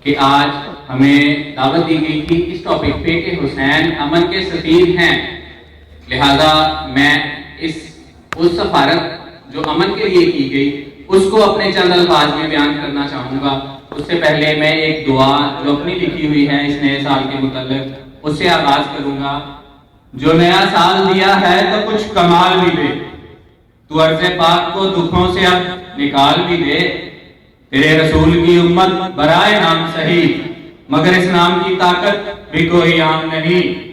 کہ آج ہمیں دعوت دی گئی تھی اس ٹاپک پہ کہ حسین امن کے سفیر ہیں، لہذا میں اس سفارت جو امن کے لیے کی گئی اس کو اپنے چند الفاظ میں بیان کرنا چاہوں گا۔ اس سے پہلے میں ایک دعا جو اپنی لکھی ہوئی ہے اس نئے سال کے متعلق اس سے آغاز کروں گا۔ جو نیا سال دیا ہے تو کچھ کمال بھی دے، تو عرض پاک کو دکھوں سے اب نکال بھی دے، تیرے رسول کی امت برائے نام صحیح، مگر اس نام کی طاقت بھی کوئی عام نہیں۔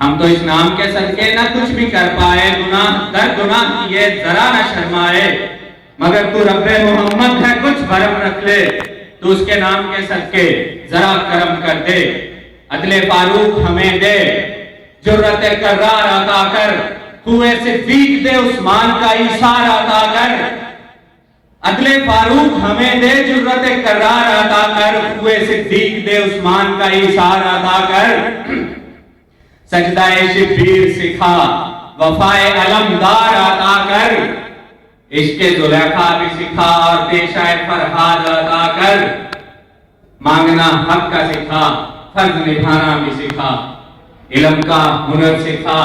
ہم تو اس نام کے صدقے نہ کچھ بھی کر پائے، گناہ در گناہ کیے ذرا نہ شرمائے، مگر تو رب محمد ہے کچھ بھرم رکھ لے، تو اس کے نام کے صدقے ذرا کرم کر دے۔ عدل فاروق ہمیں دے، جرت کرار عطا کر، کوئے صدیق دے عثمان کا ایثار عطا کر۔ عدل فاروق ہمیں دے، جرت کرار عطا کر، کوئے صدیق دے عثمان کا ایثار عطا کر۔ سجدہ شبیر سکھا، وفائے علمدار عطا کر، عشق زلیخا بھی سکھا اور پیشہ فرہاد عطا کر۔ مانگنا حق کا سکھا، فرض نبھانا بھی سکھا، علم کا ہنر سکھا،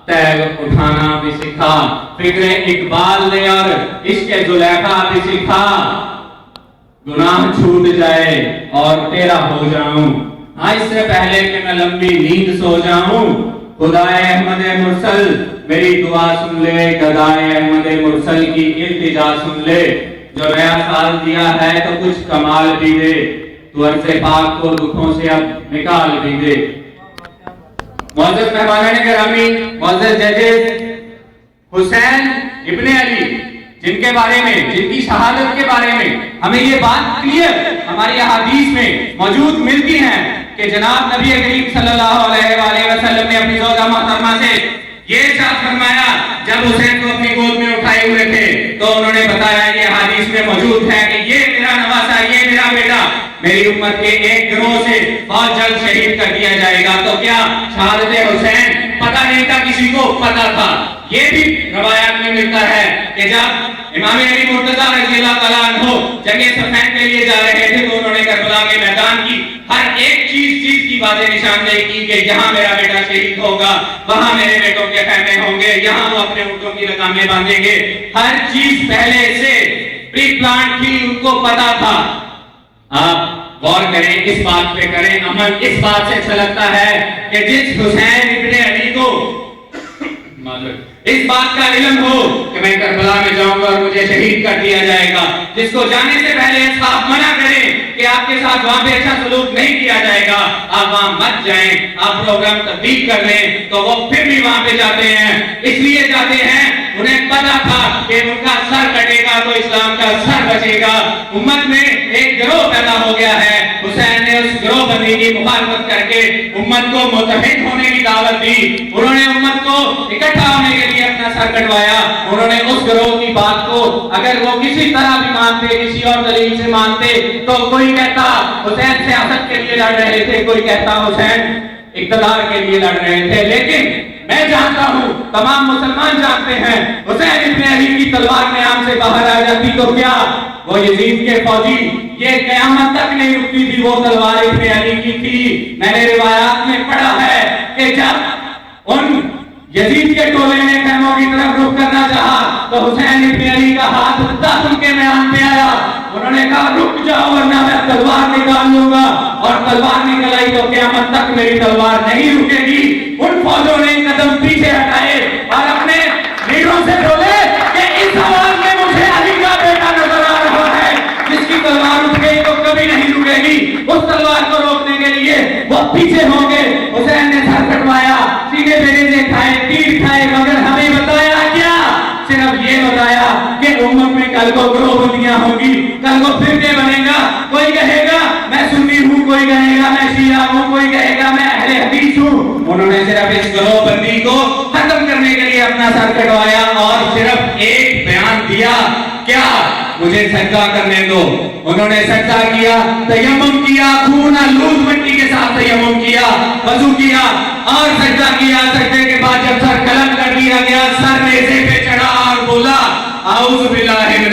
تیغ اٹھانا بھی سکھا، فکر اقبال دے اور عشق زلیخا بھی سکھا۔ گناہ چھوٹ جائے اور تیرا ہو جاؤں، اس سے پہلے کہ میں لمبی نیند سو جاؤں، خدائے احمد مرسل میری دعا سن لے، گدائے احمد مرسل کی التجا سن لے۔ جو نیا سال دیا ہے تو کچھ کمال بھی دے، تو عرض پاک کو دکھوں سے اب نکال بھی دے۔ معزز مہمانان گرامی، معزز ججز، حسین ابن علی جن کے بارے میں، جن کی شہادت کے بارے میں ہمیں یہ بات کلیئر ہماری احادیث میں موجود ملتی ہیں کہ جناب نبی کریم صلی اللہ علیہ وآلہ وسلم نے اپنی زوجہ محترمہ سے یہ ارشاد فرمایا جب حسین کو اپنی گود میں اٹھائے ہوئے تھے تو انہوں نے بتایا، یہ حدیث میں موجود ہے کہ یہ میرا نواسا، یہ میرا بیٹا میری امت کے ایک گروہ سے بہت جلد شہید کر دیا جائے گا۔ تو کیا شہادت حسین پتہ نہیں تھا؟ کسی کو پتہ تھا۔ یہ بھی روایات میں ملتا ہے کہ جب امام علی مرتضیٰ رضی اللہ تعالیٰ عنہ جنگ صفین کے لیے جا رہے تھے تو انہوں نے کربلا کے میدان کی ہر ایک چیز کی واضح نشاندہی کی کہ جہاں میرا بیٹا شہید ہوگا وہاں میرے بیٹوں کے خیمے ہوں گے، یہاں وہ اپنے اونٹوں کی لگامیں باندھیں گے۔ ہر چیز پہلے سے پری پلان تھی، ان کو پتا تھا۔ آپ غور کریں، اس بات پہ کریں عمل۔ اس بات سے چھلکتا ہے کہ جس حسین ابن علی کو اس بات کا علم ہو کہ میں کربلا میں جاؤں گا اور مجھے شہید کر دیا جائے گا، جس کو جانے سے پہلے اصحاب منع کریں کہ آپ کے ساتھ وہاں پہ اچھا سلوک نہیں کیا جائے گا، آپ وہاں مت جائیں، آپ پروگرام تبدیل کر لیں، تو وہ پھر بھی وہاں پہ جاتے ہیں۔ اس لیے جاتے ہیں، انہیں پتا تھا کہ ان کا سر کٹے گا تو اسلام کا سر بچے گا۔ امت میں ایک گروہ پیدا ہو گیا ہے، حسین نے اس گروہ بندی کی مخالفت کر کے امت کو متحد ہونے کی دعوت دی۔ انہوں نے امت کو اکٹھا ہونے کے لیے اپنا سر کٹوایا۔ انہوں نے اس گروہ کی بات کو اگر وہ کسی طرح بھی مانتے، کسی اور دلیل سے مانتے، تو کوئی کہتا حسین سیاست کے لیے لڑ رہے تھے، کوئی کہتا حسین اقتدار کے لیے لڑ رہے تھے، لیکن میں جانتا ہوں، تمام مسلمان جانتے ہیں، حسین ابن علی کی تلوار میں آم سے باہر آ جاتی تو کیا وہ یزید کے فوجی یہ قیامت تک نہیں رکتی تھی، وہ تلوار ابن علی کی تھی۔ میں نے روایات میں پڑھا ہے کہ جب ان یزید کے ٹولے نے خیموں کی طرف رخ کرنا چاہا تو حسین ابن علی کا ہاتھ 10 ان کے میدان پہ آیا۔ انہوں نے کہا رک جاؤ ورنہ میں تلوار نکال لوں گا، اور تلوار نکل آئی تو قیامت تک میری تلوار نہیں رکے گی۔ ان فوجوں نے قدم پیچھے ہٹائے اور اپنے لیڈروں سے بولے کہ اس آواز میں مجھے علی کا بیٹا نظر آ رہا ہے، جس کی تلوار اٹھ گئی تو کبھی نہیں رکے گی۔ اس تلوار کو روکنے کے لیے وہ پیچھے ہو گئے۔ حسین نے سر کٹوایا، سینے پہ نیزے کھائے، تیر کھائے، مگر ہمیں بتایا کیا؟ صرف یہ بتایا کہ امت میں کل کو گروہ بندیاں ہوں گی، کل کو فرقے بنے گا، کوئی کہے گا میں سنی ہوں، کوئی کہے گا میں شیعہ ہوں، کوئی کہے گا میں اہل حدیث ہوں۔ انہوں نے صرف اس گروہ بندی کو ختم کرنے کے لیے اپنا سر کٹوایا اور صرف ایک بیان دیا، کیا؟ مجھے سجدہ کرنے دو۔ انہوں نے سجدہ کیا، تیمم کیا، خون آلود مٹی کے ساتھ تیمم کیا، وضو کیا اور سجدہ کیا۔ سجدے کے بعد جب سر قلم کر دیا گیا، سر نیزے پہ چڑھا اور بولا اعوذ باللہ من